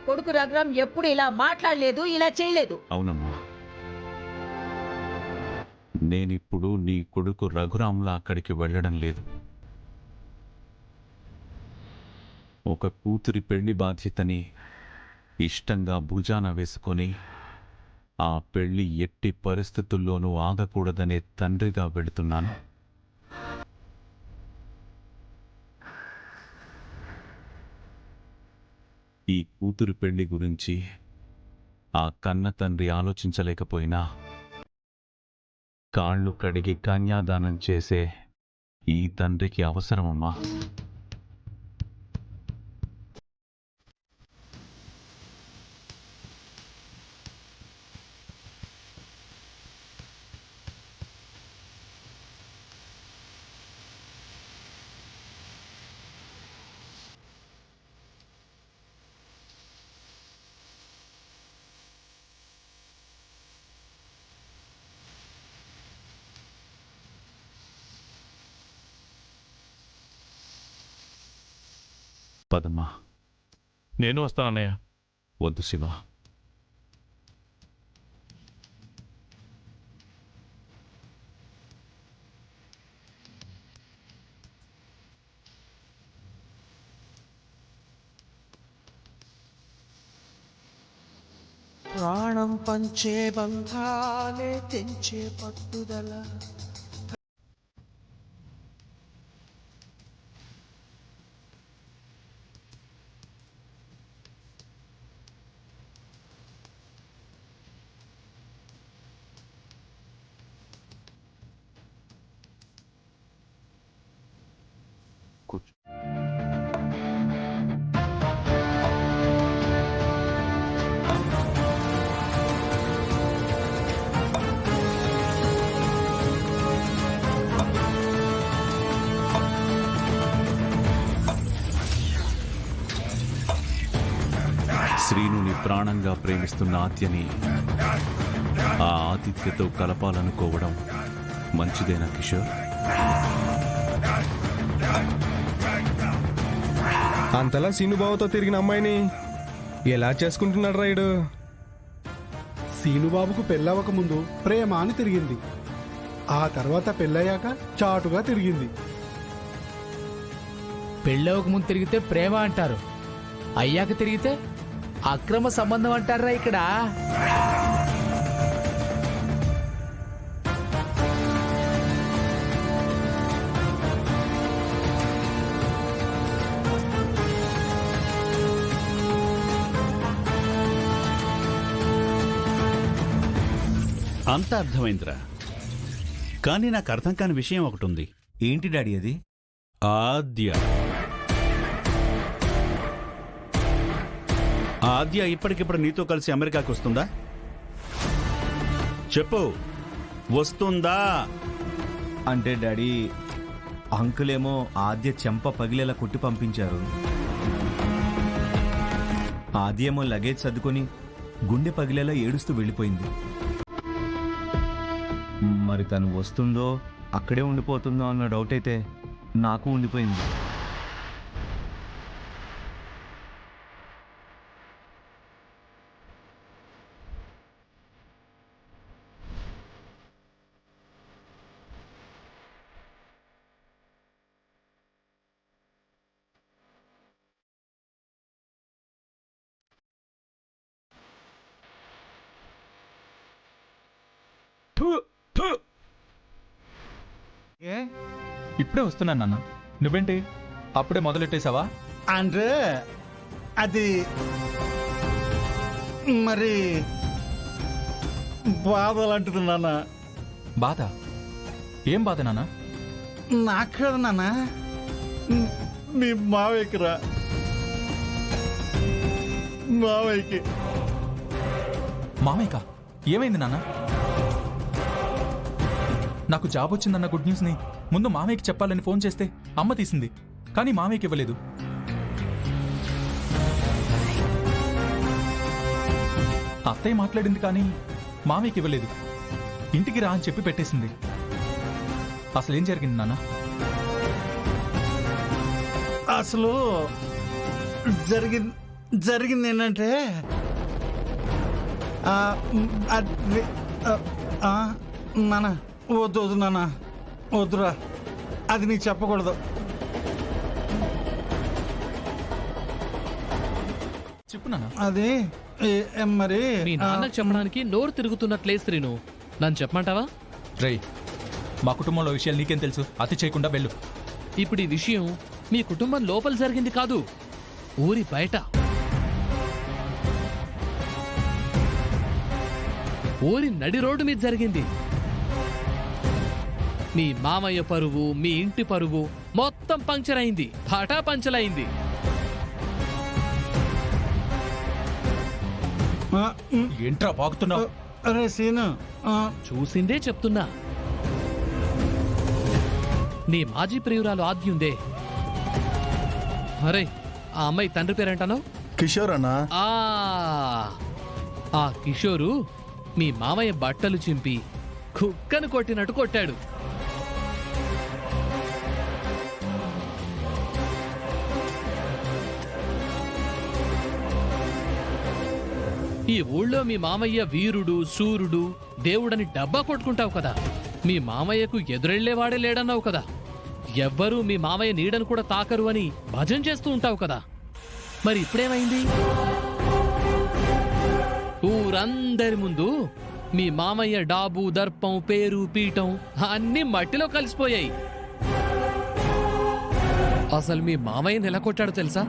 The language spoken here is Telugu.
కొడుకు రఘురాం ఎప్పుడు ఇలా మాట్లాడలేదు, ఇలా చేయలేదు. అవునమ్మా, నేనిప్పుడు నీ కొడుకు రఘురాంలా అక్కడికి వెళ్ళడం లేదు. ఒక కూతురి పెళ్లి బాధ్యతని ఇష్టంగా భుజాన వేసుకొని ఆ పెళ్లి ఎట్టి పరిస్థితుల్లోనూ ఆగకూడదనే తండ్రిగా వెళుతున్నాను. ఈ కూతురు పెళ్లి గురించి ఆ కన్న తండ్రి ఆలోచించలేకపోయినా కాళ్ళు కడిగి కన్యాదానం చేసే ఈ తండ్రికి అవసరమమ్మా. పదమ్మా. నేను వస్తానన్నయ్య. వద్దు శివ, ప్రాణం పంచే బంధాలే తెంచే పట్టుదల. కూర్చో. శ్రీనుని ప్రాణంగా ప్రేమిస్తున్న ఆద్యని ఆ ఆతిథ్యతో కలపాలనుకోవడం మంచిదేనా కిషోర్? అంతలా సీనుబాబుతో తిరిగిన అమ్మాయిని ఎలా చేసుకుంటున్నాడు రైడు? సీనుబాబుకు పెళ్ళవక ముందు ప్రేమ అని తిరిగింది, ఆ తర్వాత పెళ్ళయ్యాక చాటుగా తిరిగింది. పెళ్ళవక ముందు తిరిగితే ప్రేమ అంటారు, అయ్యాక తిరిగితే అక్రమ సంబంధం అంటారా ఇక్కడ? అంతా అర్థమైందిరా, కానీ నాకు అర్థం కాని విషయం ఒకటి ఉంది. ఏంటి డాడీ అది? ఆద్య ఇప్పటికిప్పుడు నీతో కలిసి అమెరికాకి వస్తుందా? చెప్పు, వస్తుందా? అంటే డాడీ, అంకుల్ ఏమో ఆద్య చెంప పగిలేలా కుట్టి పంపించారు. ఆద్య ఏమో లగేజ్ సర్దుకొని గుండె పగిలేలా ఏడుస్తూ వెళ్ళిపోయింది. మరి తను వస్తుందో అక్కడే ఉండిపోతుందో అన్న డౌట్ అయితే నాకు ఉండిపోయింది. ఇప్పుడే వస్తున్నాను నాన్న. నువ్వేంటి అప్పుడే మొదలెట్టేశావా? అంటే అది మరి బాధ లాంటిది నాన్న. బాధ? ఏం బాధ నాన్న? నాకు కదా నాన్న, మీ మావయ్యకి రా. మావయ్యకి. మామయ్యకా? ఏమైంది నాన్న? నాకు జాబ్ వచ్చిందన్న గుడ్ న్యూస్ని ముందు మామయ్యకి చెప్పాలని ఫోన్ చేస్తే అమ్మ తీసింది, కానీ మామయ్యకి ఇవ్వలేదు. అత్తయ్య మాట్లాడింది కానీ మామయ్యకి ఇవ్వలేదు. ఇంటికి రా అని చెప్పి పెట్టేసింది. అసలేం జరిగింది నాన్న? అసలు జరిగింది ఏంటంటే నాన్న వద్దు వద్దు నాన్న వద్దురా, అది నీకు చెప్పకూడదు. చెప్పు నాన్న. అది మరి మీ నాన్నకు చెప్పడానికి నోరు తిరుగుతున్నట్లే శ్రీను, నన్ను చెప్పమంటావా? రేయ్, మా కుటుంబంలో విషయాలు నీకేం తెలుసు? అతి చేయకుండా వెళ్ళు. ఇప్పుడు ఈ విషయం మీ కుటుంబం లోపల జరిగింది కాదు, ఊరి బయట. ఊరి నడి రోడ్డు మీద జరిగింది. మీ మామయ్య పరువు, మీ ఇంటి పరువు మొత్తం పంక్చర్ అయింది, టాటా పంచలైంది. ఏంట్రా బాగుతున్నావు? అరే సీను, చూసిందే చెప్తున్నా. నీ మాజీ ప్రియురాలు ఆద్యుందే, అరే ఆ అమ్మాయి తండ్రి పేరేంటాను? కిషోర్ అన్నా. ఆ కిషోరు మీ మామయ్య బట్టలు చింపి కుక్కను కొట్టినట్టు కొట్టాడు. ఈ ఊళ్ళో మీ మామయ్య వీరుడు శూరుడు దేవుడని డబ్బా కొట్టుకుంటావు కదా, మీ మామయ్యకు ఎదురెళ్లేవాడే లేడన్నావు కదా, ఎవ్వరూ మీ మామయ్య నీడను కూడా తాకరు అని భజన చేస్తూ ఉంటావు కదా. మరి ఇప్పుడేమైంది? ఊరందరి ముందు మీ మామయ్య డాబు, దర్పం, పేరు, పీఠం అన్నీ మట్టిలో కలిసిపోయాయి. అసలు మీ మామయ్య నెలకొట్టాడు తెలుసా?